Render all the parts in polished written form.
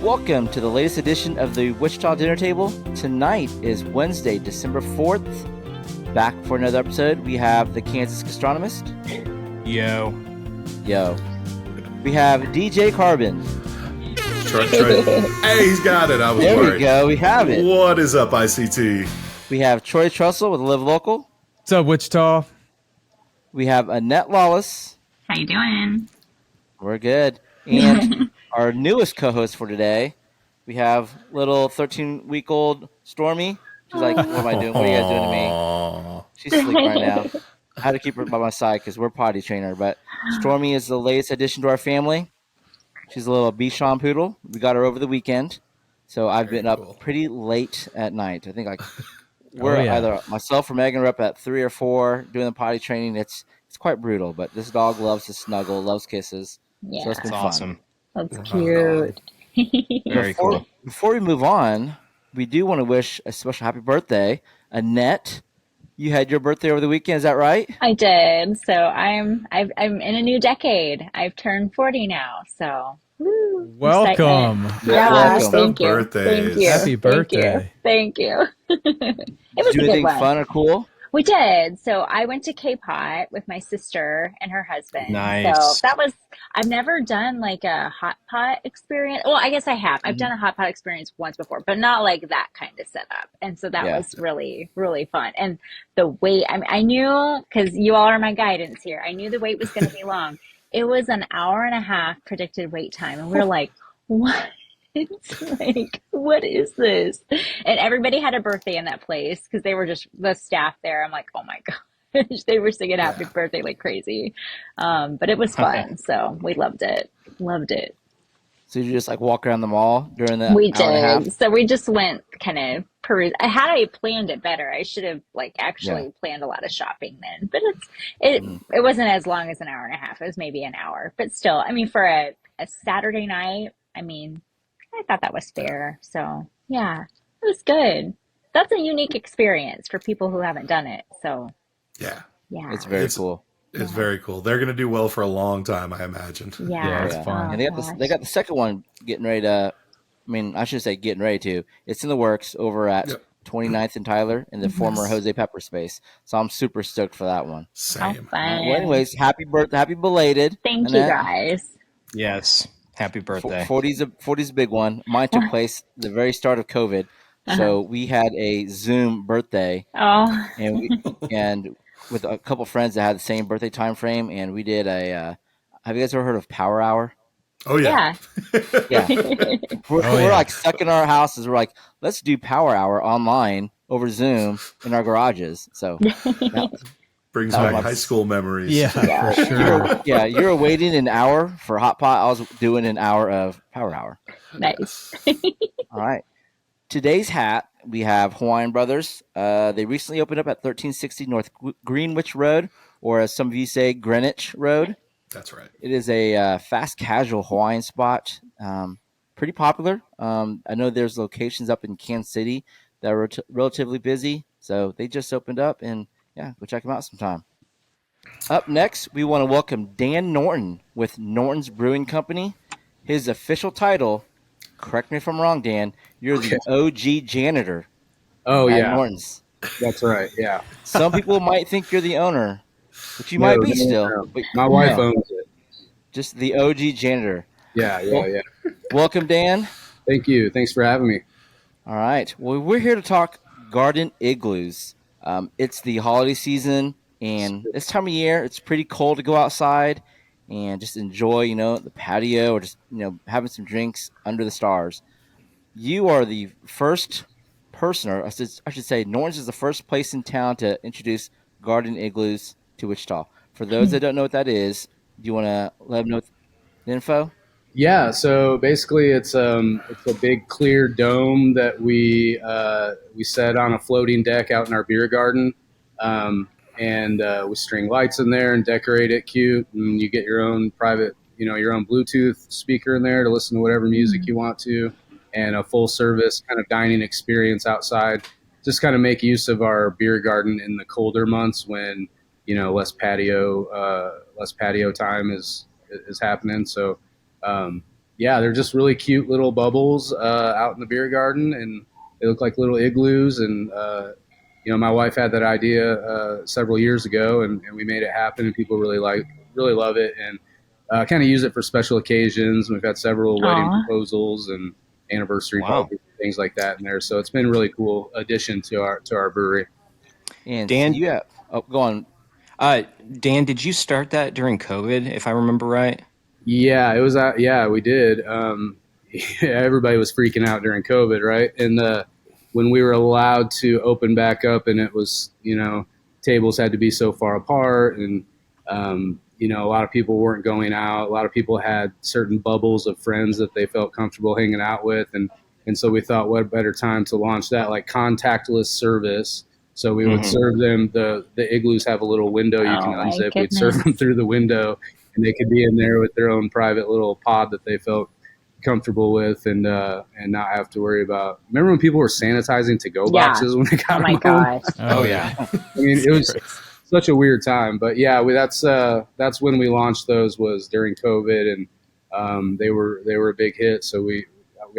Welcome to the latest edition of the Wichita Dinner Table. Tonight is Wednesday, December 4th. Back for another episode, we have the Kansas Gastronomist. Yo. We have DJ Carbon. Troy. Hey, he's got it. I was there worried. We go. We have it. What is up, ICT? We have Troy Trussell with Live Local. What's up, Wichita? We have Annette Lawless. How you doing? We're good. And our newest co-host for today, we have little 13-week-old Stormi. She's like, what am I doing? What are you guys doing to me? She's asleep right now. I had to keep her by my side because we're potty trainer her. But Stormi is the latest addition to our family. She's a little Bichon poodle. We got her over the weekend. So I've been up pretty late at night. I think we're either myself or Megan are up at 3 or 4 doing the potty training. It's quite brutal, but this dog loves to snuggle, loves kisses. Yeah, so it's been fun. Awesome. That's cute. Very cool. Before we move on, we do want to wish a special happy birthday, Annette. You had your birthday over the weekend, is that right? I did. So I'm in a new decade. I've turned 40 now. So welcome. Yeah, welcome. thank you. Birthdays. Thank you. Happy birthday. Thank you. It was Did you do a good anything one. fun or cool? We did. So I went to K-Pot with my sister and her husband. Nice. So that was, I've never done like a hot pot experience. Well, I guess I have. I've done a hot pot experience once before, but not like that kind of setup. And so that was really, really fun. And the wait, I knew, because you all are my guidance here, I knew the wait was going to be long. It was an hour and a half predicted wait time. And we were like, what? It's like, what is this? And everybody had a birthday in that place because they were just the staff there. I'm like, oh my gosh, they were singing happy birthday like crazy. But it was fun. So we loved it. Loved it. So you just like walk around the mall during that We hour and a half? did. So we just went kind of peruse. Had I planned it better, I should have like actually planned a lot of shopping then. But it wasn't as long as an hour and a half. It was maybe an hour. But still, I mean, for a Saturday night, I mean, I thought that was fair. So yeah, it was good. That's a unique experience for people who haven't done it. So Yeah. It's very cool. It's very cool. They're going to do well for a long time, I imagine. Yeah, it's fun. And they got the second one getting ready to, I mean, I should say getting ready to. It's in the works over at 29th and Tyler in the former Jose Pepper space. So I'm super stoked for that one. Same. fun. Well, anyways, happy birthday, happy belated. Thank Annette. you guys. Yes. Happy birthday. 40's a big one. Mine took place at the very start of COVID. So we had a Zoom birthday. Oh, and with a couple friends that had the same birthday time frame, and we did a have you guys ever heard of Power Hour? Oh, yeah. yeah. We're like stuck in our houses. We're like, let's do Power Hour online over Zoom in our garages. So Brings back high school memories. Yeah, for sure. you were waiting an hour for hot pot. I was doing an hour of Power Hour. Nice. All right. Today's hat, we have Hawaiian Brothers. They recently opened up at 1360 North Greenwich Road, or as some of you say, Greenwich Road. That's right. It is a fast casual Hawaiian spot. Pretty popular. I know there's locations up in Kansas City that are relatively busy. So they just opened up, and go check them out sometime. Up next, we want to welcome Dan Norton with Norton's Brewing Company. His official title, correct me if I'm wrong, Dan, you're the OG janitor at Norton's. That's right, yeah. Some people might think you're the owner, but you might be still. No. But My wife owns it. just the OG janitor. Yeah. Welcome, Dan. Thank you. Thanks for having me. All right. Well, we're here to talk garden igloos. It's the holiday season, and this time of year, it's pretty cold to go outside and just enjoy, the patio or just, having some drinks under the stars. You are the first person, or I should say, Norton's is the first place in town to introduce garden igloos to Wichita. For those that don't know what that is, do you want to let them know the info? Yeah, so basically it's a big clear dome that we set on a floating deck out in our beer garden, and we string lights in there and decorate it cute, and you get your own private, your own Bluetooth speaker in there to listen to whatever music you want to, and a full service kind of dining experience outside. Just kind of make use of our beer garden in the colder months when less patio time is happening. So yeah, they're just really cute little bubbles out in the beer garden, and they look like little igloos. And my wife had that idea several years ago, and we made it happen, and people really love it, and kind of use it for special occasions. We've had several wedding proposals and anniversary parties, things like that in there. So it's been a really cool addition to our brewery. And Dan, go on. Dan, did you start that during COVID, if I remember right? Yeah, it was. Yeah, we did. Everybody was freaking out during COVID, right? And when we were allowed to open back up, and it was, tables had to be so far apart, and a lot of people weren't going out. A lot of people had certain bubbles of friends that they felt comfortable hanging out with, and so we thought, what better time to launch that, like contactless service. So we would serve them. The igloos have a little window you can unzip. We'd serve them through the window, and they could be in there with their own private little pod that they felt comfortable with, and not have to worry about. Remember when people were sanitizing to-go boxes when they got them home? Gosh. Oh yeah. I mean, it was such a weird time, but yeah, that's when we launched those, was during COVID, and they were a big hit. So we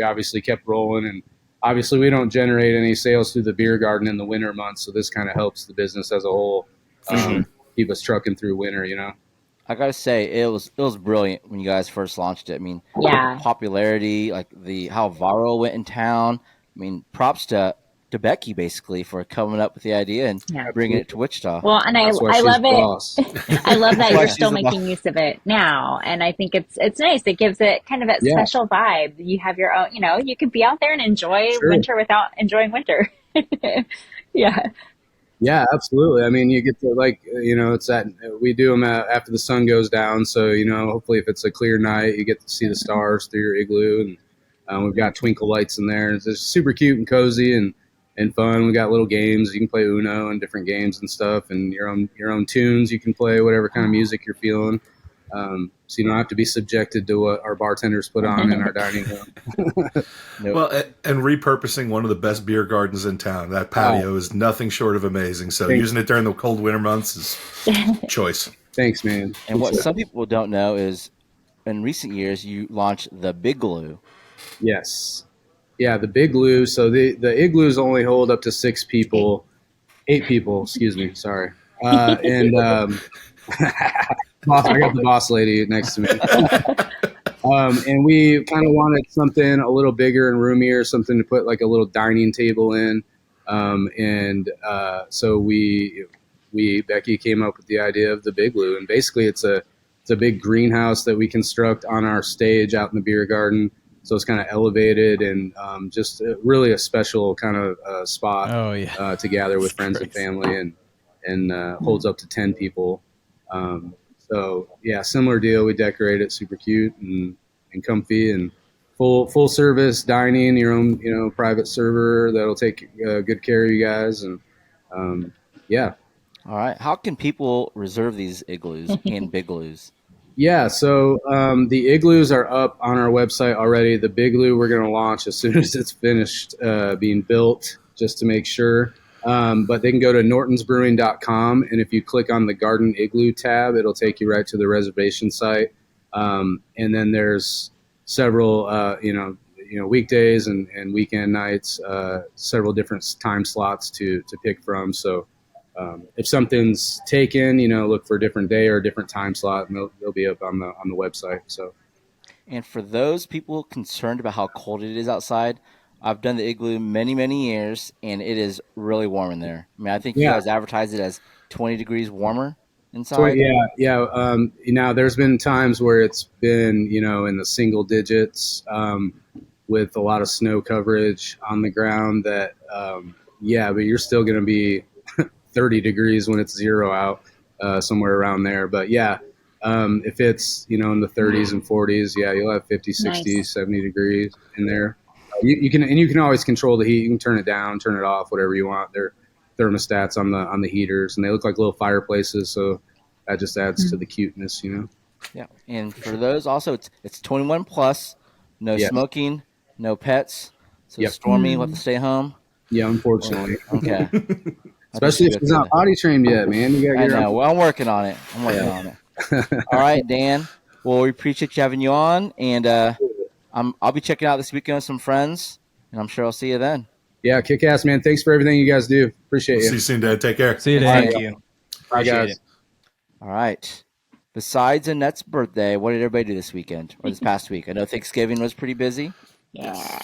obviously kept rolling, and obviously we don't generate any sales through the beer garden in the winter months, so this kind of helps the business as a whole, keep us trucking through winter, I gotta say, it was brilliant when you guys first launched it. I mean, the popularity, like how viral it went in town. I mean, props to Becky basically for coming up with the idea and bringing it to Wichita. Well, and I love it. I love that you're still making use of it now, and I think it's nice. It gives it kind of that special vibe. You have your own, you can be out there and enjoy winter without enjoying winter. Yeah, absolutely. I mean, you get to, it's that we do them after the sun goes down. So, hopefully if it's a clear night, you get to see the stars through your igloo, and we've got twinkle lights in there. It's just super cute and cozy and fun. We got little games. You can play Uno and different games and stuff, and your own tunes. You can play whatever kind of music you're feeling. So you don't have to be subjected to what our bartenders put on in our dining room. Well, and repurposing one of the best beer gardens in town. That patio is nothing short of amazing. So using it during the cold winter months is choice. Thanks, man. And what some people don't know is, in recent years, you launched the Big Glue. Yes. Yeah, the Big Glue. So the igloos only hold up to 8 people, excuse me, sorry. And I got the boss lady next to me. And we kind of wanted something a little bigger and roomier, something to put like a little dining table in. So Becky came up with the idea of the Big Glue, and basically it's a big greenhouse that we construct on our stage out in the beer garden. So it's kind of elevated and just really a special kind of spot to gather with friends and family, and holds up to 10 people. So yeah, similar deal. We decorate it super cute and comfy, and full service dining, your own private server that'll take good care of you guys, and All right. How can people reserve these igloos and Big Glues? Yeah, so the igloos are up on our website already. The Big Glue we're going to launch as soon as it's finished being built, just to make sure. But they can go to nortonsbrewing.com, and if you click on the Garden Igloo tab, it'll take you right to the reservation site. And then there's several, weekdays and weekend nights, several different time slots to pick from. So if something's taken, look for a different day or a different time slot, and they'll be up on the website. So. And for those people concerned about how cold it is outside, I've done the igloo many, many years, and it is really warm in there. I mean, I think you guys advertise it as 20 degrees warmer inside. Yeah. There's been times where it's been, in the single digits with a lot of snow coverage on the ground that, but you're still going to be 30 degrees when it's 0 out, somewhere around there. But if it's, in the 30s and 40s, you'll have 50, 60, 70 degrees in there. You can always control the heat. You can turn it down, turn it off, whatever you want. They're thermostats on the heaters, and they look like little fireplaces, so that just adds to the cuteness, Yeah, and for those also, it's 21 plus, no smoking, no pets. So Stormi will have to stay home. Yeah, unfortunately. Okay. Especially if she's not potty trained yet, man. You gotta get her. Well, I'm working on it. All right, Dan. Well, we appreciate you having you on, and I'll be checking out this weekend with some friends, and I'm sure I'll see you then. Yeah, kick ass, man. Thanks for everything you guys do. Appreciate you. See you soon, Dad. Take care. See you, Dan. Thank you. Bye, Appreciate guys. it. All right. Besides Annette's birthday, what did everybody do this weekend or this past week? I know Thanksgiving was pretty busy. Yeah.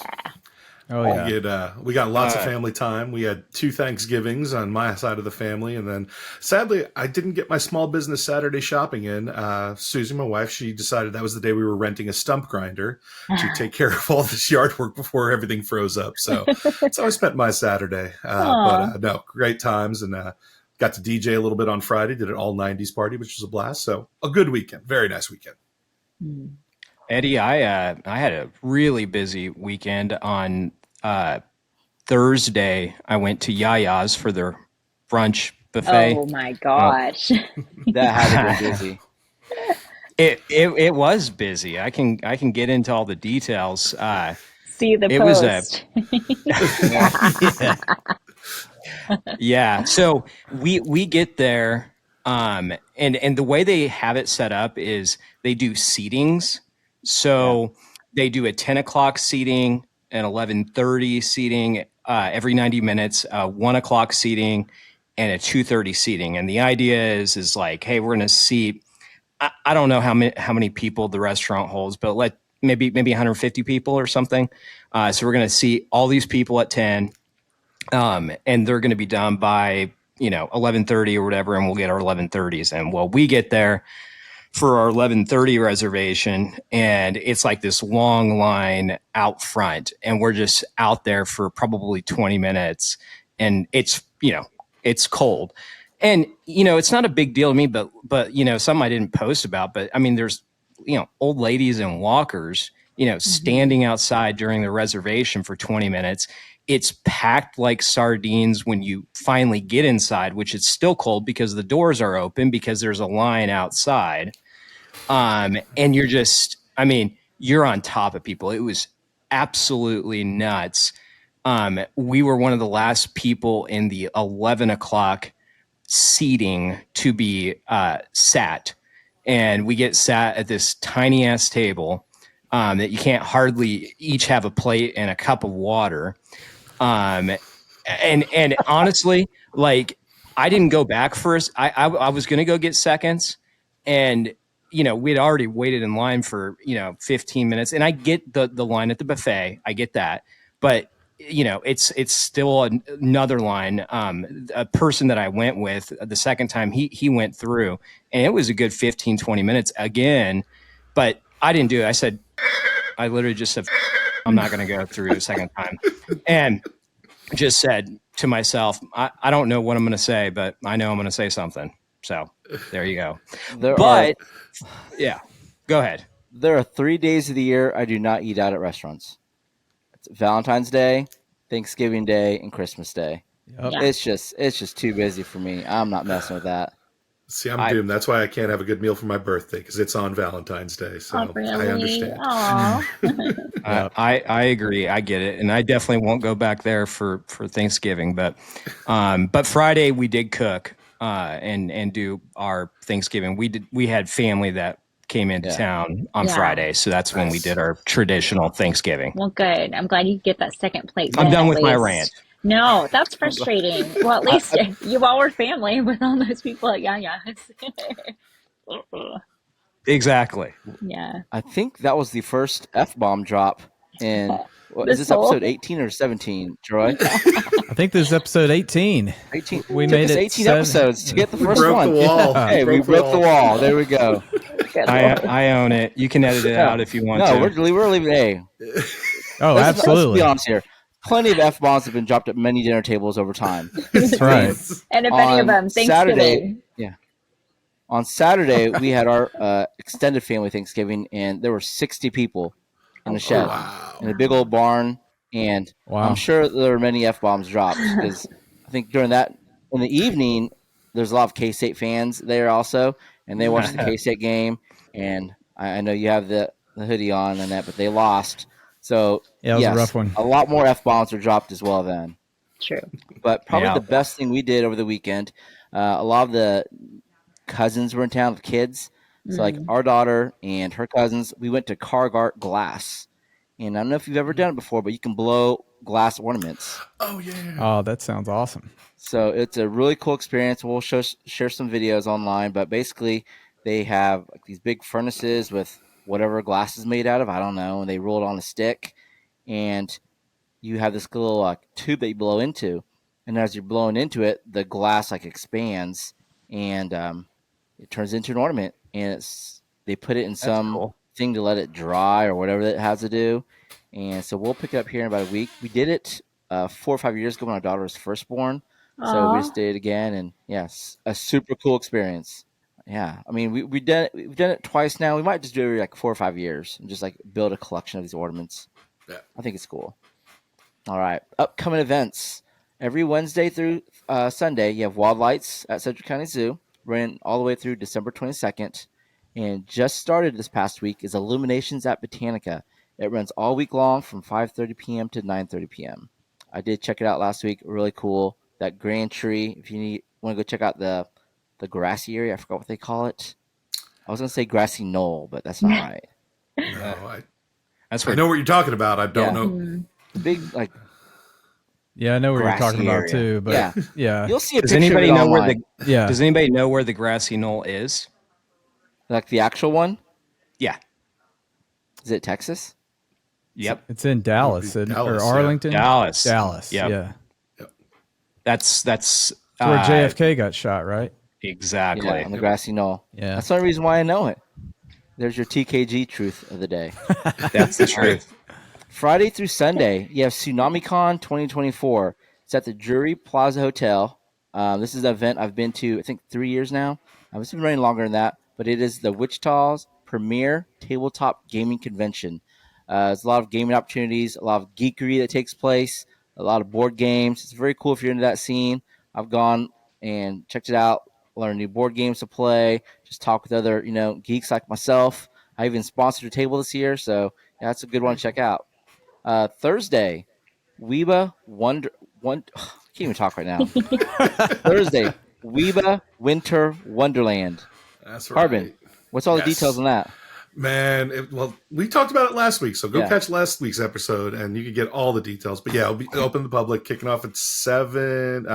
Oh yeah. We got lots of family time. We had 2 Thanksgivings on my side of the family, and then sadly, I didn't get my small business Saturday shopping in. Susie, my wife, she decided that was the day we were renting a stump grinder to take care of all this yard work before everything froze up. So that's how I spent my Saturday. No, great times, and got to DJ a little bit on Friday. Did an all '90s party, which was a blast. So a good weekend, very nice weekend. Eddie, I had a really busy weekend. On Thursday, I went to Yaya's for their brunch buffet. Oh my gosh. That had to be busy. It was busy. I can get into all the details. See the it post. Yeah. So we get there, and the way they have it set up is they do seatings. So they do a 10 o'clock seating, an 11:30 seating every 90 minutes, 1 o'clock seating, and a 2:30 seating. And the idea is like, hey, we're going to seat. I don't know how many people the restaurant holds, but maybe 150 people or something. So we're going to seat all these people at 10, and they're going to be done by 11:30 or whatever, and we'll get our 11:30s. And well, we get there for our 11:30 reservation, and it's like this long line out front, and we're just out there for probably 20 minutes, and it's cold. And it's not a big deal to me, but something I didn't post about, but I mean, there's old ladies and walkers standing outside during the reservation for 20 minutes. It's packed like sardines when you finally get inside, which is still cold because the doors are open because there's a line outside. And you're on top of people. It was absolutely nuts. We were one of the last people in the 11 o'clock seating to be sat. And we get sat at this tiny ass table that you can't hardly each have a plate and a cup of water. And honestly, like, I didn't go back first. I was going to go get seconds, and we'd already waited in line for 15 minutes. And I get the line at the buffet, I get that, but it's still another line. A person that I went with the second time, he went through, and it was a good 15-20 minutes again, but I didn't do it. I literally just said, I'm not going to go through a second time. And just said to myself, I don't know what I'm going to say, but I know I'm going to say something. So there you go. Yeah, go ahead. There are 3 days of the year I do not eat out at restaurants. It's Valentine's Day, Thanksgiving Day, and Christmas Day. Yep. Yeah. It's just too busy for me. I'm not messing with that. See, I'm doomed. That's why I can't have a good meal for my birthday, because it's on Valentine's Day. So Oh, really? I understand. Aw. I agree. I get it, and I definitely won't go back there for Thanksgiving. But Friday we did cook and do our Thanksgiving. We had family that came into town on Friday, so that's when we did our traditional Thanksgiving. Well, good. I'm glad you get that second plate. I'm then, done at with my least. rant. No, that's frustrating. Well, at least you all were family with all those people at Yaya's. Exactly. Yeah. I think that was the first F-bomb drop in, is this whole- episode 18 or 17, Troy? I think this is episode 18. 18. We Took made us it 18 seven- episodes to get the first broke one. the wall. Yeah. Hey, we broke the wall. There we go. Good Lord. I own it. You can edit it out if you want No, to. we're leaving. Hey, Oh, let's absolutely. be honest here. Plenty of F-bombs have been dropped at many dinner tables over time. That's right. And if any of them, Thanksgiving. On Saturday, we had our extended family Thanksgiving, and there were 60 people in the shed, in a big old barn. And Wow. I'm sure there were many F-bombs dropped, because I think during that, in the evening, there's a lot of K-State fans there also, and they watched the K-State game. And I know you have the hoodie on and that, but they lost. So, Yeah, it was a rough one. A lot more F-bombs were dropped as well then. True. But probably Yeah. the best thing we did over the weekend, a lot of the cousins were in town with kids. So, like, our daughter and her cousins, we went to Cargart Glass. And I don't know if you've ever done it before, but you can blow glass ornaments. Oh yeah. Oh, that sounds awesome. So it's a really cool experience. We'll share some videos online, but basically they have like these big furnaces with whatever glass is made out of. I don't know. And they roll it on a stick, and you have this little tube that you blow into. And as you're blowing into it, the glass like expands, and it turns into an ornament. And they put it in some thing to let it dry or whatever it has to do. And so we'll pick it up here in about a week. We did it 4 or 5 years ago when our daughter was first born. So we just did it again, and yes, a super cool experience. Yeah, I mean, we've done it twice now. We might just do it every like 4 or 5 years and just like build a collection of these ornaments. Yeah. I think it's cool. All right, upcoming events. Every Wednesday through Sunday, you have Wild Lights at Central County Zoo, running all the way through December 22nd. And just started this past week is Illuminations at Botanica. It runs all week long from 5:30 p.m. to 9:30 p.m. I did check it out last week. Really cool. That grand tree. If you want to go check out the grassy area, I forgot what they call it. I was going to say grassy knoll, but that's not right. No, That's I know what you're talking about. I don't know. The big like. Yeah, I know what you're Grassy talking about area. too. But yeah, You'll see a Does picture anybody of it know where online. the Does anybody know where the grassy knoll is? Like the actual one? Yeah. Is it Texas? Yep. it's in Dallas, Dallas, or yeah. Arlington. Dallas. Dallas. Yep. Yeah, That's it's where JFK got shot, right? exactly. Yeah, on the grassy knoll. Yeah. That's the only reason why I know it. There's your TKG truth of the day. That's the truth. Friday through Sunday, you have TsunamiCon 2024. It's at the Drury Plaza Hotel. This is an event I've been to, I think, 3 years now. It's been running longer than that, but it is the Wichita's premier tabletop gaming convention. There's a lot of gaming opportunities, a lot of geekery that takes place, a lot of board games. It's very cool if you're into that scene. I've gone and checked it out, learned new board games to play, just talk with other, geeks like myself. I even sponsored a table this year, so yeah, that's a good one to check out. Thursday, Weeba can't even talk right now. Thursday, Weeba Winter Wonderland. That's right. Carbon, what's all the Yes. details on that? Man, well, we talked about it last week, so go Yeah. catch last week's episode, and you can get all the details. But yeah, it'll be open to the public, kicking off at 7.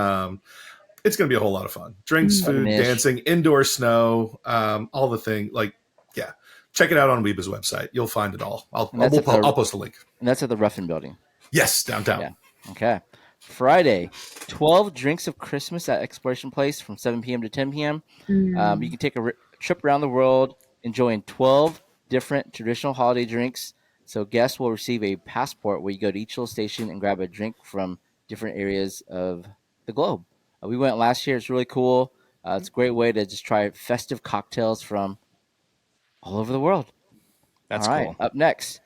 It's going to be a whole lot of fun. Drinks, food, Fun-ish. dancing, indoor snow, all the thing. Like, yeah, check it out on Weeba's website. You'll find it all. I'll post a link. And that's at the Ruffin Building. Yes, downtown. Yeah. Okay. Friday, 12 drinks of Christmas at Exploration Place from 7 p.m. to 10 p.m. You can take a trip around the world enjoying 12 different traditional holiday drinks. So guests will receive a passport where you go to each little station and grab a drink from different areas of the globe. We went last year. It's really cool. It's a great way to just try festive cocktails from all over the world. That's all right. cool. Up next,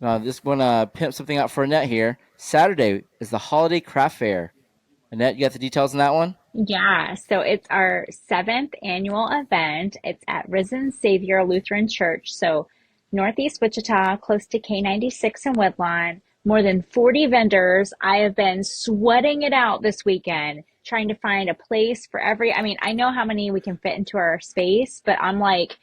just want to pimp something out for Annette here. Saturday is the Holiday Craft Fair. Annette, you got the details on that one? Yeah, so it's our 7th annual event. It's at Risen Savior Lutheran Church, so Northeast Wichita, close to K96 in Woodlawn. More than 40 vendors. I have been sweating it out this weekend, trying to find a place for I know how many we can fit into our space, but I'm like,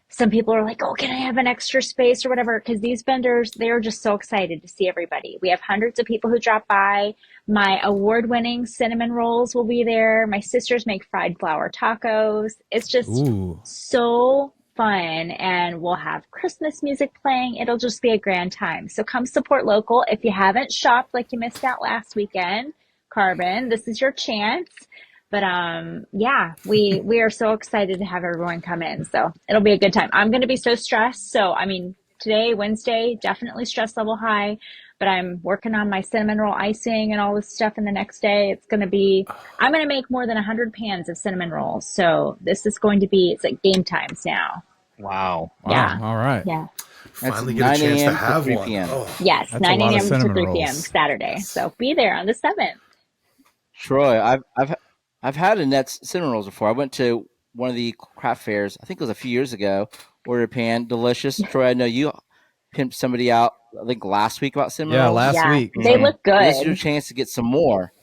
some people are like, oh, can I have an extra space or whatever? Because these vendors, they're just so excited to see everybody. We have hundreds of people who drop by. My award-winning cinnamon rolls will be there. My sisters make fried flour tacos. It's just so fun. And we'll have Christmas music playing. It'll just be a grand time. So come support local. If you haven't shopped like you missed out last weekend, Carbon, this is your chance. But yeah, we are so excited to have everyone come in. So it'll be a good time. I'm going to be so stressed. So, today, Wednesday, definitely stress level high. But I'm working on my cinnamon roll icing and all this stuff in the next day. I'm going to make more than 100 pans of cinnamon rolls. So this is going to be, it's like game times now. Wow. Yeah. All right. Yeah. Finally That's get a chance 9 to a.m. have 3 one. p.m. Oh. Yes, That's 9 a lot of a.m. to cinnamon 3 p.m. rolls. Saturday. So be there on the 7th. Troy, I've had Annette's cinnamon rolls before. I went to one of the craft fairs. I think it was a few years ago. Ordered a pan, delicious. Troy, I know you pimped somebody out. I think last week about cinnamon rolls. Last week. They look This is your good. chance to get some more.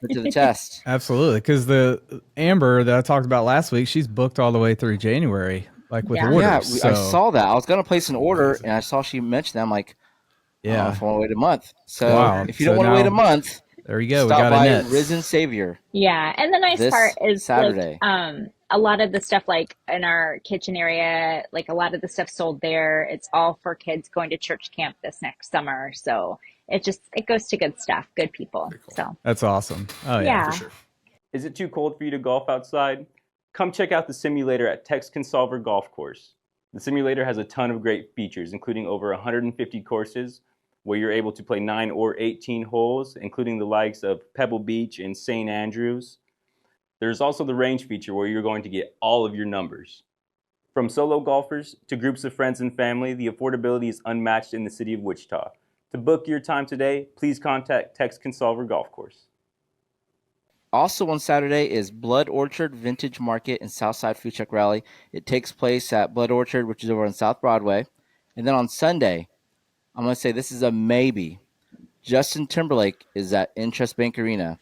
Put to the test. Absolutely, because the Amber that I talked about last week, she's booked all the way through January, like with Yeah. orders. Yeah, so I saw that. I was gonna place an order, and I saw she mentioned that. I'm like, Yeah. if I want to wait a month. So Wow. if you So don't want to wait a now- month, There you go. We stop got by Annette. Risen Savior. Yeah, and the nice This part is Saturday. like a lot of the stuff like in our kitchen area, like a lot of the stuff sold there. It's all for kids going to church camp this next summer. So it goes to good stuff, good people. Cool. So That's awesome. Oh, yeah. yeah. For sure. Is it too cold for you to golf outside? Come check out the simulator at Tex Consolver Golf Course. The simulator has a ton of great features, including over 150 courses where you're able to play 9 or 18 holes, including the likes of Pebble Beach and St. Andrews. There's also the range feature where you're going to get all of your numbers. From solo golfers to groups of friends and family, the affordability is unmatched in the city of Wichita. To book your time today, please contact Tex Consolver Golf Course. Also on Saturday is Blood Orchard Vintage Market and Southside Food Truck Rally. It takes place at Blood Orchard, which is over on South Broadway. And then on Sunday, I'm going to say this is a maybe. Justin Timberlake is at Interest Bank Arena.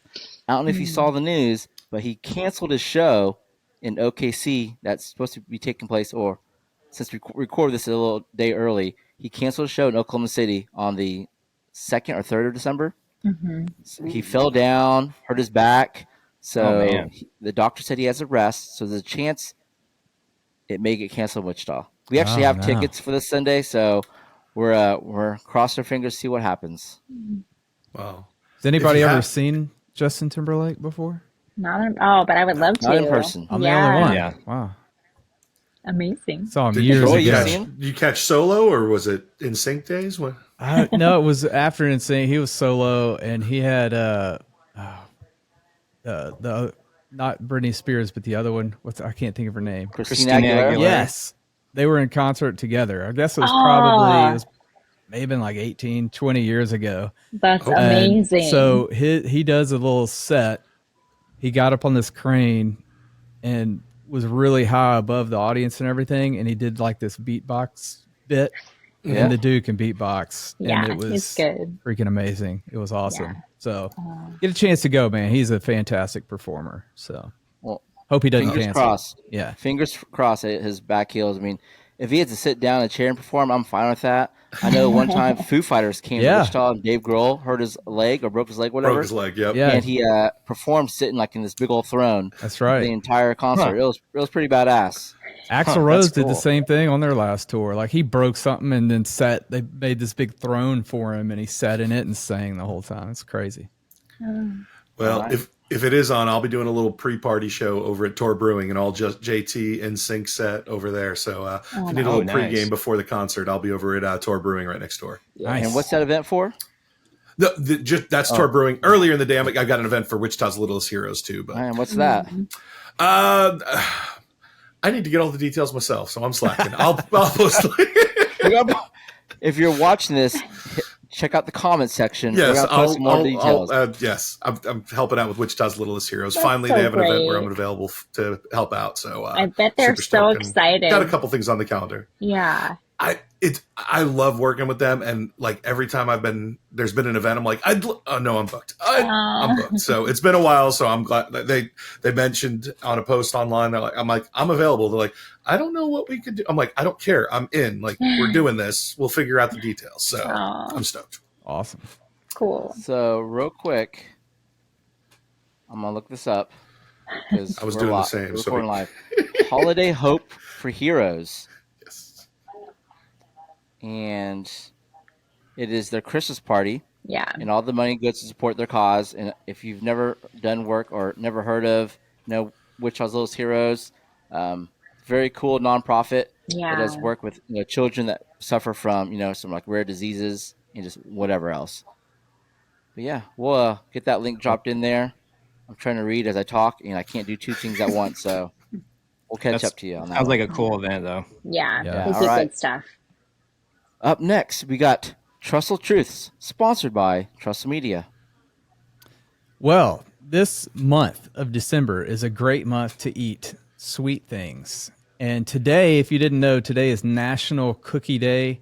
I don't know if you saw the news, but he canceled his show in OKC that's supposed to be taking place, or since we recorded this a little day early, he canceled a show in Oklahoma City on the 2nd or 3rd of December. So he fell down, hurt his back. So the doctor said he has a rest. So there's a chance it may get canceled in Wichita. We actually have tickets for this Sunday, so we're crossing our fingers to see what happens. Wow. Has anybody ever seen Justin Timberlake before? But I would love to. Not in person. I'm the only one. Yeah. Wow. Amazing. Saw him Did years Troy, you ago. seen him? you catch solo, or was it in sync days? What? No, it was after Insane. He was solo, and he had the not Britney Spears, but the other one. I can't think of her name. Christina Aguilera. Yes, they were in concert together. I guess it was may have been like 18, 20 years ago. That's And amazing. so he does a little set. He got up on this crane and was really high above the audience and everything, and he did like this beatbox bit. Yeah. And the dude can beatbox. Yeah, and it was he's good. freaking amazing. It was awesome. Yeah. So get a chance to go, man. He's a fantastic performer. So Well, hope he doesn't fingers cancel. crossed. Yeah. Fingers crossed at his back heels. I mean, if he had to sit down in a chair and perform, I'm fine with that. I know one time Foo Fighters came to Wichita and Dave Grohl hurt his leg or broke his leg, whatever. Broke his leg, yep. Yeah. And he performed sitting like in this big old throne. That's right. The entire concert. It was pretty badass. Axl Rose that's did the cool. same thing on their last tour. Like he broke something and then they made this big throne for him and he sat in it and sang the whole time. It's crazy. Well, Alright. if it is on, I'll be doing a little pre-party show over at Tor Brewing, and all just JT and Sync set over there. So if you need a little nice. pregame before the concert, I'll be over at Tor Brewing right next door. Nice. And what's that event for? That's Tor Brewing. Earlier in the day, I got an event for Wichita's Littlest Heroes too. But Man, what's that? I need to get all the details myself, so I'm slacking. I'll post. If you're watching this, check out the comment section. We're Yes, gonna post some more details. yes, I'm helping out with Wichita's Littlest Heroes. That's Finally, so they have an event where great. I'm available to help out. So I bet they're super so stoked, and excited. Got a couple things on the calendar. Yeah. I love working with them, and like every time there's been an event, I'm like, no, I'm booked. I'm booked. So it's been a while, so I'm glad that they mentioned on a post online. I'm available. They're like, I don't know what we could do. I'm like, I don't care. I'm in. Like, we're doing this. We'll figure out the details. So I'm stoked. Awesome. Cool. So real quick, I'm gonna look this up because I was doing the same, We're so recording live. Holiday Hope for Heroes. Yes. And it is their Christmas party, Yeah. and all the money goes to support their cause. And if you've never done work or never heard of, Wichita's Littlest Heroes, very cool nonprofit Yeah. that does work with children that suffer from some like rare diseases and just whatever else. But yeah, we'll get that link dropped in there. I'm trying to read as I talk, and I can't do two things at once, so we'll catch up to you on that. Sounds one. like a cool event, though. Yeah. Yeah. They do Alright. good stuff. Up next, we got Trussell Truths, sponsored by Trussell Media. Well, this month of December is a great month to eat sweet things. And today, if you didn't know, today is National Cookie Day.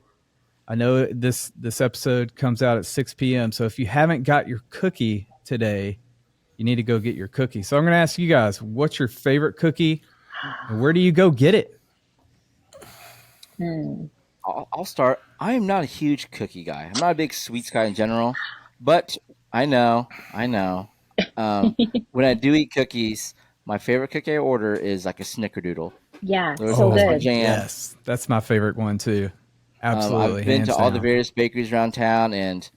I know this episode comes out at 6 p.m. So if you haven't got your cookie today, you need to go get your cookie. So I'm going to ask you guys, what's your favorite cookie and where do you go get it? I'll start. I am not a huge cookie guy. I'm not a big sweets guy in general, but I know. When I do eat cookies, my favorite cookie I order is like a snickerdoodle. Yeah, That's so my good. jam. Yes, that's my favorite one too. Absolutely. I've been hands to all the down. various bakeries around town, and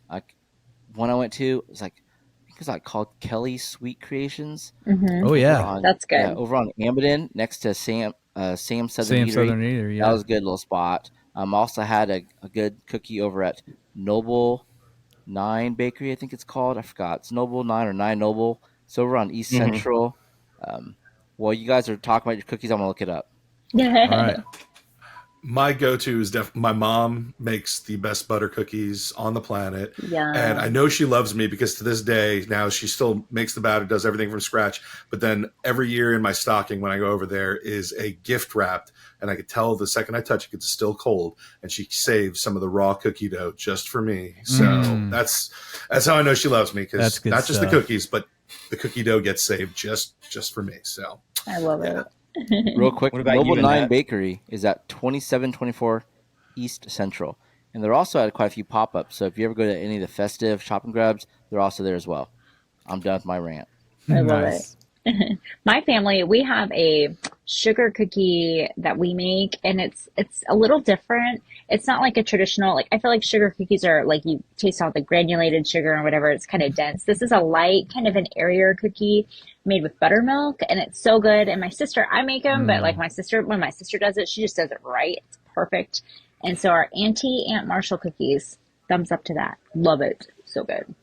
one I went to was like, I think it was like called Kelly's Sweet Creations. Hmm. Oh yeah, That's good. Yeah, over on Amberden, next to Sam Southern Sam Eatery. Southern Eater. That Yeah. was a good little spot. Also had a good cookie over at Noble 9 Bakery, I think it's called. I forgot. It's Noble 9 or 9 Noble. It's over on East Central. While you guys are talking about your cookies, I'm going to look it up. All right. My go-to is my mom makes the best butter cookies on the planet. Yeah. And I know she loves me because to this day, now she still makes the batter, does everything from scratch. But then every year in my stocking, when I go over there, is a gift wrapped. And I could tell the second I touch it, it's still cold. And she saves some of the raw cookie dough just for me. So that's how I know she loves me, because not just the cookies, but the cookie dough gets saved just for me. So I love it. Real quick, What about Noble you, 9 Annette? Bakery is at 2724 East Central. And they're also at quite a few pop-ups. So if you ever go to any of the festive shopping grabs, they're also there as well. I'm done with my rant. I love Nice. it. My family, we have a sugar cookie that we make, and it's a little different. It's not like a traditional, like, I feel like sugar cookies are like, you taste all the granulated sugar and whatever. It's kind of dense. This is a light, kind of an airier cookie made with buttermilk, and it's so good. And my sister, I make them, but like when my sister does it, she just does it right. It's perfect. And so our Aunt Marshall cookies, thumbs up to that. Love it. So good.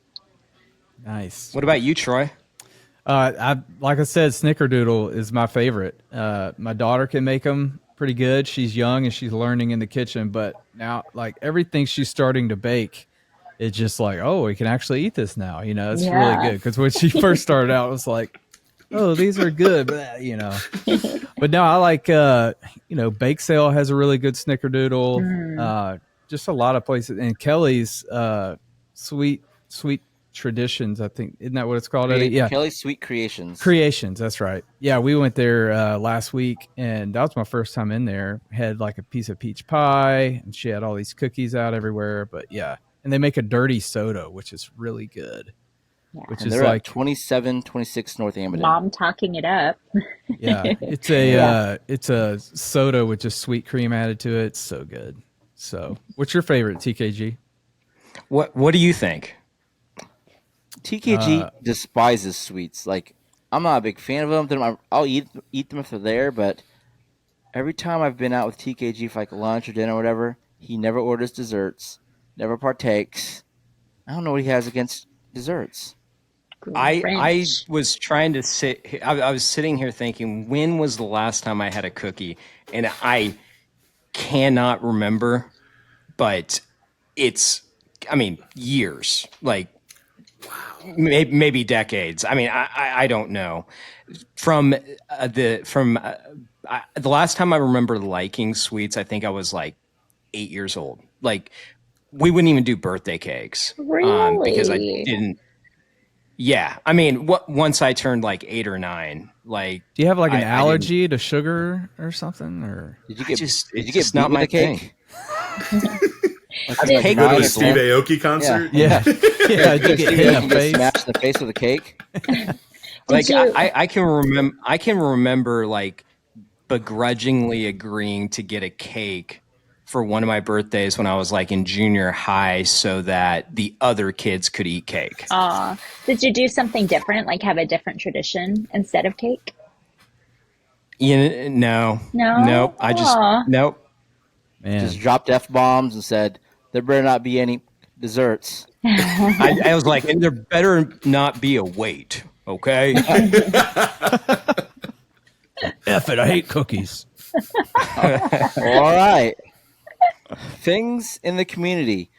Nice. What about you, Troy? Like I said, Snickerdoodle is my favorite. My daughter can make them pretty good. She's young and she's learning in the kitchen, but now like everything she's starting to bake, it's just like, oh, we can actually eat this now. It's really good. Because when she first started out, it was like, oh, these are good, but But no, I like Bake Sale has a really good Snickerdoodle. Just a lot of places, and Kelly's sweet traditions, I think, isn't that what it's called, Eddie? Yeah, Kelly's Sweet Creations. That's right. Yeah, we went there last week, and that was my first time in there. Had like a piece of peach pie, and she had all these cookies out everywhere. But yeah, and they make a dirty soda, which is really good. Yeah. Which And is they're like at 2726 North Amberden. Mom talking it up. yeah, it's a it's a soda with just sweet cream added to it. It's so good. So, what's your favorite, TKG? What do you think? TKG despises sweets. Like, I'm not a big fan of them. I'll eat them if they're there, but every time I've been out with TKG for like lunch or dinner or whatever, he never orders desserts, never partakes. I don't know what he has against desserts. I was trying to sit. I was sitting here thinking, when was the last time I had a cookie? And I cannot remember, but it's, years, like maybe decades. I don't know. From the last time I remember liking sweets, I think I was like 8 years old. Like, we wouldn't even do birthday cakes because I didn't. Yeah, once I turned like 8 or 9, like, Do you have like an allergy to sugar or something? Or Did you get it's just not my cake? Cake go to a was Steve Aoki concert. yeah, yeah, did you get hit in the face? Smashed in the face with a cake. like I can remember like begrudgingly agreeing to get a cake for one of my birthdays when I was like in junior high so that the other kids could eat cake. Did you do something different, like have a different tradition instead of cake? No. No? I just Aw. nope. Man, Just dropped F-bombs and said, there better not be any desserts. I was like, and there better not be a wait, okay? F it, I hate cookies. All right. Things in the community.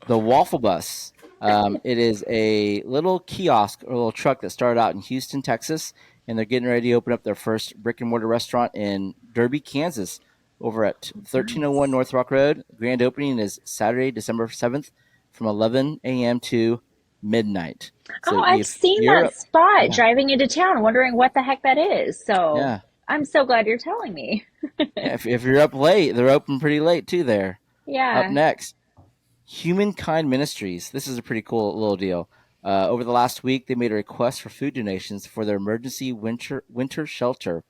The Waffle Bus. It is a little kiosk or a little truck that started out in Houston, Texas, and they're getting ready to open up their first brick and mortar restaurant in Derby, Kansas, over at 1301 North Rock Road. Grand opening is Saturday, December 7th from 11 a.m. to midnight. So I've seen that spot driving into town, wondering what the heck that is. So Yeah. I'm so glad you're telling me. If you're up late, they're open pretty late too there. Yeah. Up next, Humankind Ministries. This is a pretty cool little deal. Over the last week, they made a request for food donations for their emergency winter shelter.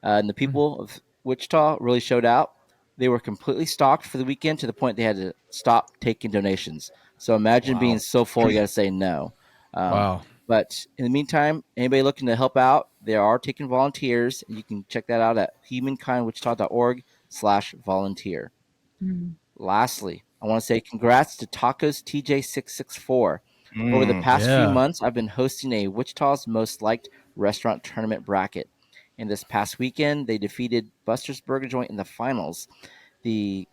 And the people of Wichita really showed out. They were completely stocked for the weekend to the point they had to stop taking donations. So imagine being so full, you got to say no. Wow. But in the meantime, anybody looking to help out, they are taking volunteers, and you can check that out at humankindwichita.org/volunteer. Lastly, I want to say congrats to Tacos TJ664. Over the past few months, I've been hosting a Wichita's Most Liked Restaurant Tournament bracket. And this past weekend, they defeated Buster's Burger Joint in the finals. The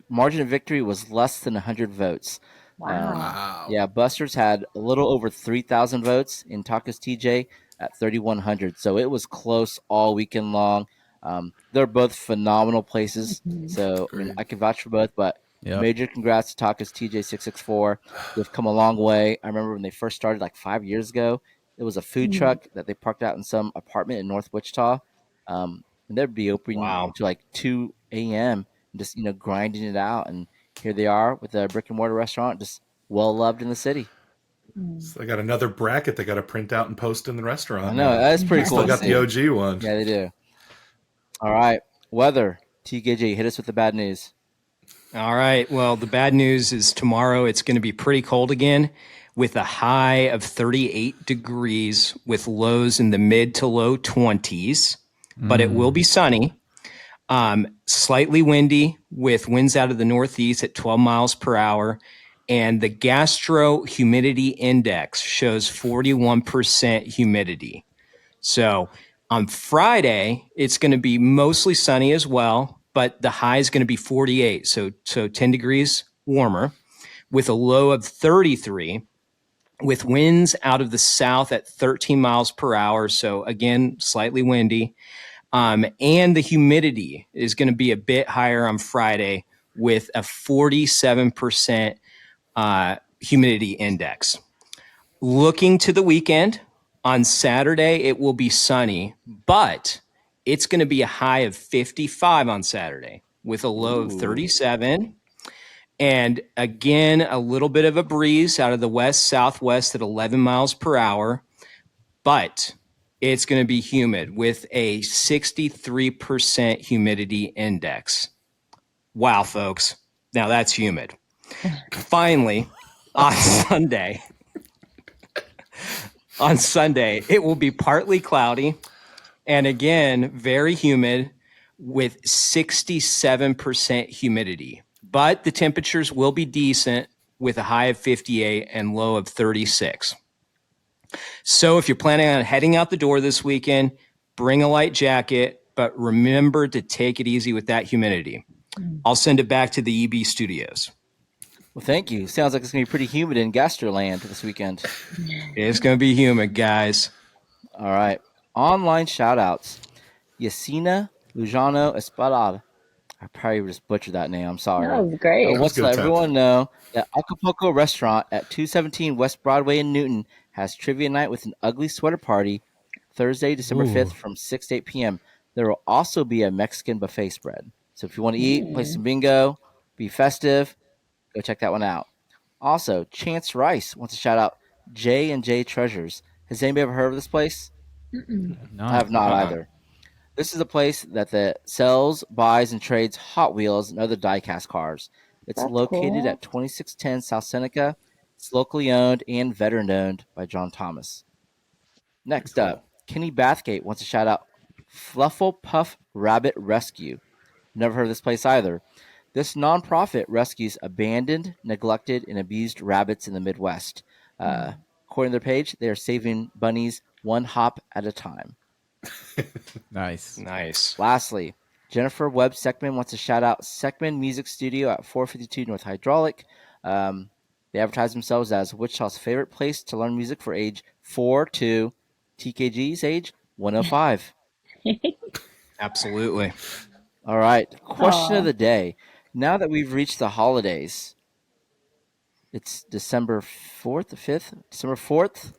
margin of victory was less than 100 votes. Wow. Yeah, Buster's had a little over 3,000 votes in Tacos TJ at 3,100. So it was close all weekend long. They're both phenomenal places. So, I mean, I can vouch for both, but major congrats to Tacos TJ664. They've come a long way. I remember when they first started like 5 years ago, it was a food truck that they parked out in some apartment in North Wichita. And they'd be open to like 2 a.m. and just, grinding it out. And here they are with a brick and mortar restaurant, just well loved in the city. So they got another bracket they got to print out and post in the restaurant. I know, that's pretty cool. Still got the OG one. Yeah, they do. All right, weather. TKG, hit us with the bad news. All right. Well, the bad news is tomorrow it's going to be pretty cold again with a high of 38 degrees with lows in the mid to low 20s, but it will be sunny. Slightly windy with winds out of the northeast at 12 miles per hour. And the gastro humidity index shows 41% humidity. So on Friday, it's going to be mostly sunny as well, but the high is going to be 48. So 10 degrees warmer with a low of 33 with winds out of the south at 13 miles per hour. So again, slightly windy. And the humidity is going to be a bit higher on Friday with a 47% humidity index. Looking to the weekend, on Saturday, it will be sunny, but it's going to be a high of 55 on Saturday with a low of 37. And again, a little bit of a breeze out of the west-southwest at 11 miles per hour, but it's going to be humid with a 63% humidity index. Wow, folks. Now that's humid. Finally, on Sunday, it will be partly cloudy and again, very humid with 67% humidity. But the temperatures will be decent with a high of 58 and low of 36. So if you're planning on heading out the door this weekend, bring a light jacket, but remember to take it easy with that humidity. I'll send it back to the EB studios. Well, thank you. Sounds like it's going to be pretty humid in Gastroland this weekend. It's going to be humid, guys. All right. Online shoutouts. Yesenia Lujano Espadal. I probably just butchered that name. I'm sorry. That was great. Wants to let everyone know that Acapulco Restaurant at 217 West Broadway in Newton has trivia night with an ugly sweater party Thursday, December 5th from 6 to 8 p.m. There will also be a Mexican buffet spread. So if you want to eat, play some bingo, be festive, go check that one out. Also, Chance Rice wants to shout out J&J Treasures. Has anybody ever heard of this place? I have not either. This is a place that sells, buys, and trades Hot Wheels and other die-cast cars. It's located at 2610 South Seneca. It's locally owned and veteran-owned by John Thomas. Next up, Kenny Bathgate wants to shout out Fluffle Puff Rabbit Rescue. Never heard of this place either. This nonprofit rescues abandoned, neglected, and abused rabbits in the Midwest. According to their page, they are saving bunnies one hop at a time. Nice. Lastly, Jennifer Webb Seckman wants to shout out Seckman Music Studio at 452 North Hydraulic. They advertise themselves as Wichita's favorite place to learn music for age 4 to TKG's age 105. Absolutely. All right. Question of the day. Now that we've reached the holidays, it's December 4th, 5th? December 4th?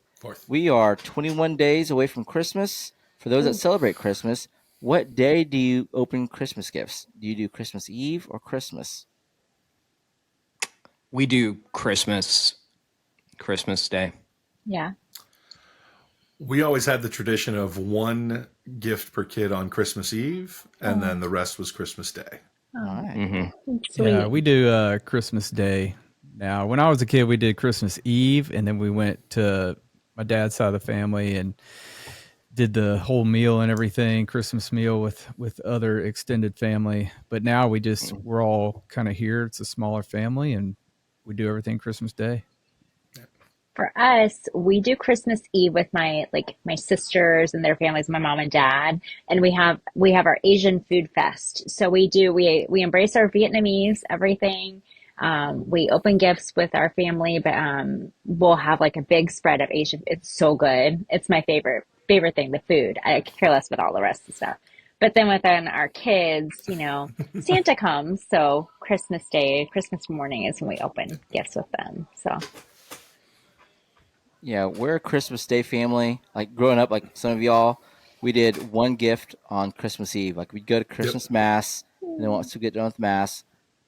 We are 21 days away from Christmas. For those that celebrate Christmas, What day do you open Christmas gifts? Do you do Christmas Eve or Christmas? We do Christmas Day. Yeah. We always had the tradition of one gift per kid on Christmas Eve, and then the rest was Christmas Day. All right. Mm-hmm. Sweet. Yeah, we do Christmas Day. Now, when I was a kid, we did Christmas Eve, and then we went to my dad's side of the family and did the whole meal and everything, Christmas meal with other extended family. But now we're all kind of here. It's a smaller family, and we do everything Christmas Day. For us, we do Christmas Eve with my sisters and their families, my mom and dad, and we have our Asian food fest. So we embrace our Vietnamese, everything. We open gifts with our family, but we'll have like a big spread of Asian. It's so good. It's my favorite thing, the food. I care less about all the rest of the stuff. But then within our kids, Santa comes. So Christmas Day, Christmas morning is when we open gifts with them. So. Yeah, we're a Christmas Day family. Like growing up, like some of y'all, we did one gift on Christmas Eve. Like we'd go to Christmas Mass, and then once we get done with Mass,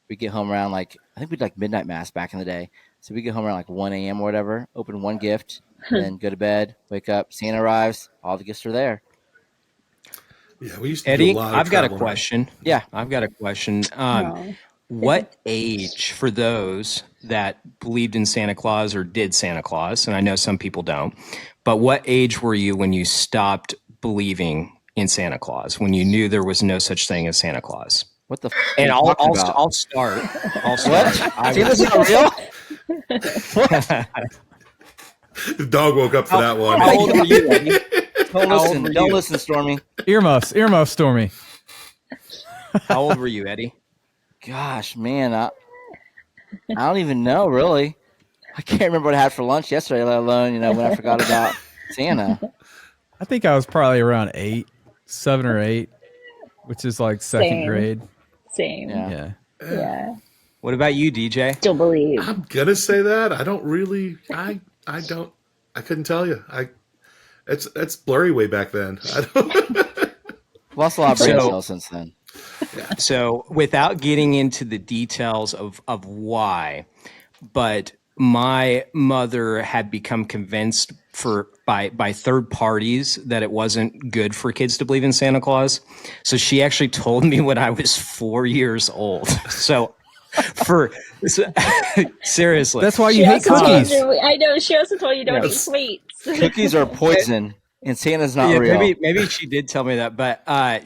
we get home around I think we'd like midnight Mass back in the day. So we get home around 1 a.m. or whatever, open one gift, and then go to bed, wake up, Santa arrives, all the gifts are there. Yeah, we used to Eddie, do a lot of I've got a travel. question. Yeah. I've got a question. No. What age, for those that believed in Santa Claus or did Santa Claus, and I know some people don't, but what age were you when you stopped believing in Santa Claus, when you knew there was no such thing as Santa Claus? What the And are you talking about? I'll start. What? See, this is not real? The dog woke up for that one. How old were you, Eddie? Don't listen, Stormy. Earmuffs, Stormy. How old were you, Eddie? Gosh, man, I don't even know, really. I can't remember what I had for lunch yesterday, let alone, when I forgot about Santa. I think I was probably around 7 or 8, which is like second Same. grade. Same. Yeah. Yeah. What about you, DJ? Still believe. I'm gonna say that. I don't really. I couldn't tell you. It's blurry way back then. I don't. Lost a lot of brain cells since then. So without getting into the details of why, but my mother had become convinced by third parties that it wasn't good for kids to believe in Santa Claus. So she actually told me when I was 4 years old. Seriously. That's why you hate cookies. I know. She also told you don't eat sweets. Cookies are poison, and Santa's not Yeah, real. maybe she did tell me that, but I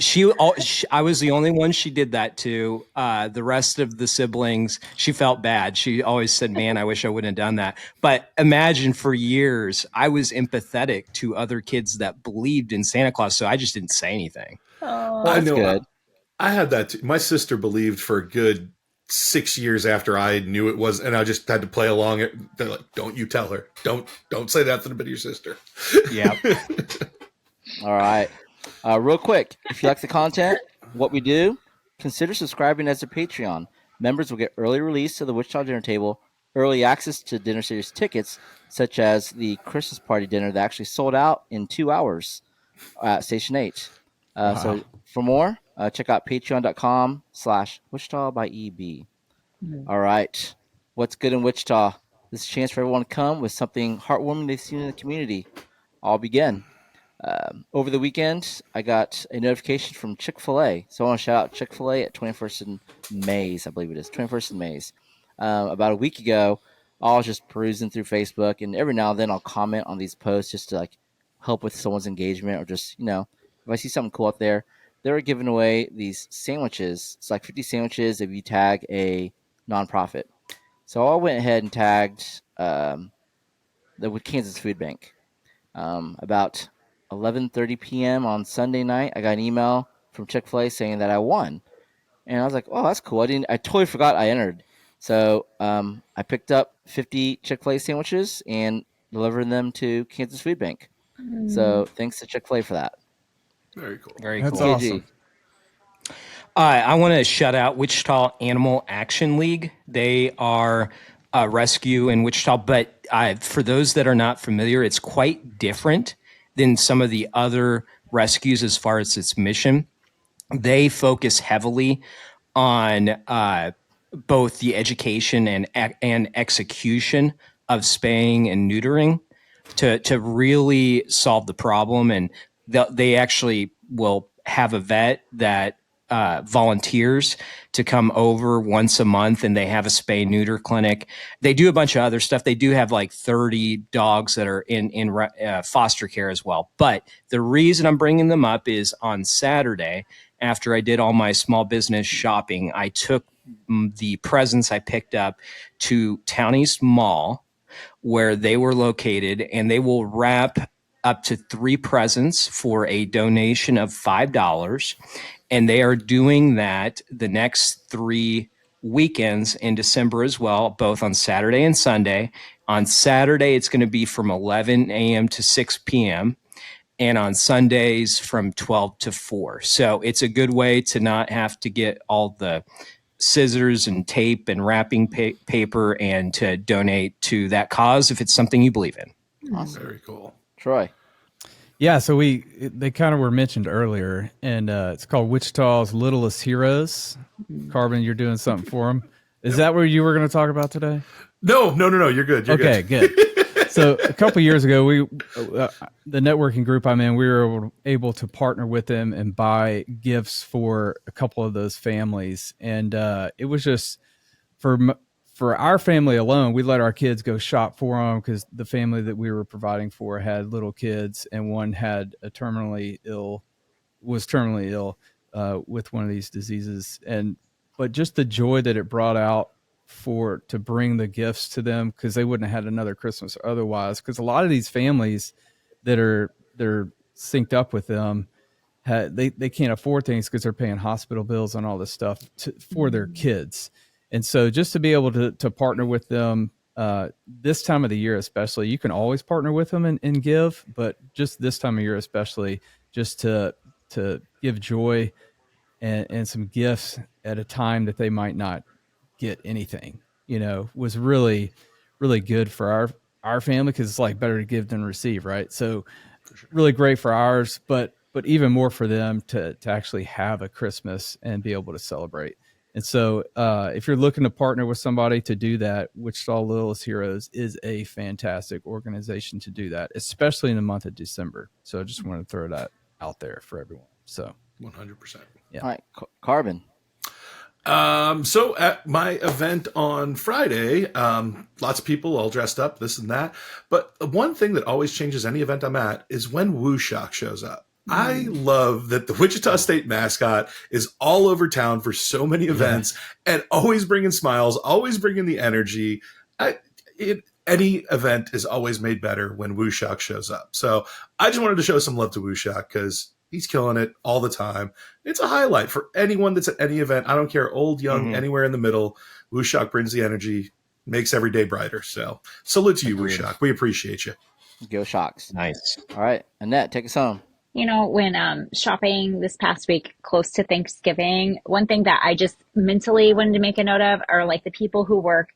was the only one she did that to. The rest of the siblings, she felt bad. She always said, "Man, I wish I wouldn't have done that." But imagine, for years, I was empathetic to other kids that believed in Santa Claus, so I just didn't say anything. Oh, I That's know. good. I had that too. My sister believed for a good 6 years after I knew it was, and I just had to play along it. They're like, "Don't you tell her? Don't say that to your sister." Yeah. All right. Real quick, if you like the content, what we do, consider subscribing as a Patreon. Members will get early release to the Wichita Dinner Table, early access to dinner series tickets, such as the Christmas party dinner that actually sold out in 2 hours at Station 8. So for more, check out patreon.com/Wichita by EB. All right. What's good in Wichita? This is a chance for everyone to come with something heartwarming they've seen in the community. I'll begin. Over the weekend, I got a notification from Chick-fil-A. So I want to shout out Chick-fil-A at 21st and Mays, I believe it is, 21st and Mays. About a week ago, I was just perusing through Facebook, and every now and then I'll comment on these posts just to help with someone's engagement, or just, if I see something cool out there. They were giving away these sandwiches. It's like 50 sandwiches if you tag a nonprofit. So I went ahead and tagged the Kansas Food Bank. About 11:30 p.m. on Sunday night, I got an email from Chick-fil-A saying that I won, and I was like, "Oh, that's cool." I totally forgot I entered. So I picked up 50 Chick-fil-A sandwiches and delivered them to Kansas Food Bank. So thanks to Chick-fil-A for that. Very cool. Very That's cool. awesome. I want to shout out Wichita Animal Action League. They are a rescue in Wichita, but for those that are not familiar, it's quite different than some of the other rescues as far as its mission. they focus heavily on both the education and execution of spaying and neutering to really solve the problem. And they actually will have a vet that volunteers to come over once a month, and they have a spay neuter clinic. They do a bunch of other stuff. They do have like 30 dogs that are in foster care as well. But the reason I'm bringing them up is on Saturday, after I did all my small business shopping, I took the presents I picked up to Town East Mall, where they were located, and they will wrap up to 3 presents for a donation of $5. And they are doing that the next 3 weekends in December as well, both on Saturday and Sunday. On Saturday, it's going to be from 11 a.m. to 6 p.m. and on Sundays from 12 to 4. So it's a good way to not have to get all the scissors and tape and wrapping paper, and to donate to that cause if it's something you believe in. Awesome. Very cool. Troy. Yeah, so they kind of were mentioned earlier, and it's called Wichita's Littlest Heroes. Carbon, you're doing something for them. Is that what you were going to talk about today? No. You're good. You're okay, good. So a couple years ago, the networking group I'm in, we were able to partner with them and buy gifts for a couple of those families, and it was just for our family alone. We let our kids go shop for them because the family that we were providing for had little kids, and one had was terminally ill with one of these diseases, but just the joy that it brought out to bring the gifts to them, because they wouldn't have had another Christmas otherwise. Because a lot of these families they're synced up with them, they can't afford things because they're paying hospital bills and all this stuff for their kids. And so just to be able to partner with them this time of the year, especially, you can always partner with them and give, but just this time of year, especially, just to give joy and some gifts at a time that they might not get anything, was really, really good for our family, because it's like better to give than receive, right? So really great for ours, but even more for them to actually have a Christmas and be able to celebrate. And so if you're looking to partner with somebody to do that, Wichita Littlest Heroes is a fantastic organization to do that, especially in the month of December. So I just want to throw that out there for everyone. So 100%. Yeah. All right, Carbon. So at my event on Friday, lots of people all dressed up, this and that. But one thing that always changes any event I'm at is when Woo Shock shows up. I love that the Wichita State mascot is all over town for so many events and always bringing smiles, always bringing the energy. Any event is always made better when Woo Shock shows up. So I just wanted to show some love to Woo Shock because he's killing it all the time. It's a highlight for anyone that's at any event. I don't care, old, young, anywhere in the middle. Woo Shock brings the energy, makes every day brighter. So salute to you, Woo Shock. We appreciate you. Go Shocks. Nice. All right, Annette, take us home. When shopping this past week close to Thanksgiving, one thing that I just mentally wanted to make a note of are like the people who work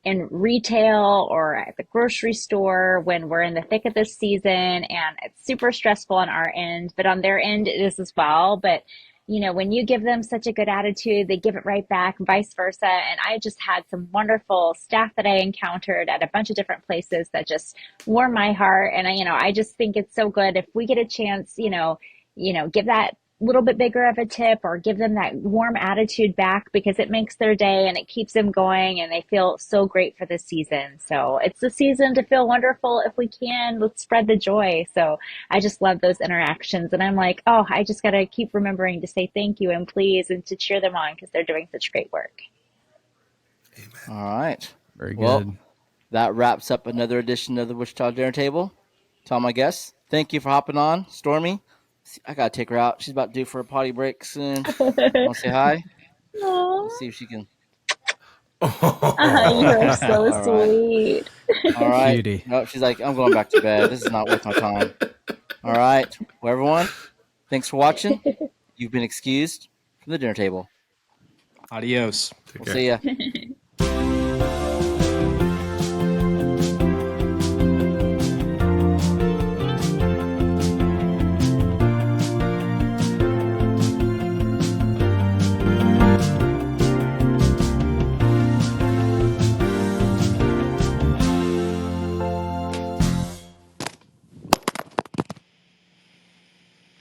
in retail or at the grocery store when we're in the thick of this season, and it's super stressful on our end, but on their end it is as well. But when you give them such a good attitude, they give it right back, vice versa. And I just had some wonderful staff that I encountered at a bunch of different places that just warm my heart. And I just think it's so good if we get a chance, give that little bit bigger of a tip or give them that warm attitude back, because it makes their day and it keeps them going and they feel so great for the season. So it's the season to feel wonderful. If we can, let's spread the joy. So I just love those interactions, and I'm like, I just got to keep remembering to say thank you and please and to cheer them on because they're doing such great work. Amen. All right. very good. Well, that wraps up another edition of the Wichita Dinner Table. To all my guests, thank you for hopping on. Stormi, I gotta take her out. She's about due for a potty break soon. Want to say hi? Let's see if she can. You're so All right. sweet. All right. Cutie. Nope, she's like, I'm going back to bed. This is not worth my time. All right. Well, everyone, thanks for watching. You've been excused from the dinner table. Adios. Take We'll care. see ya.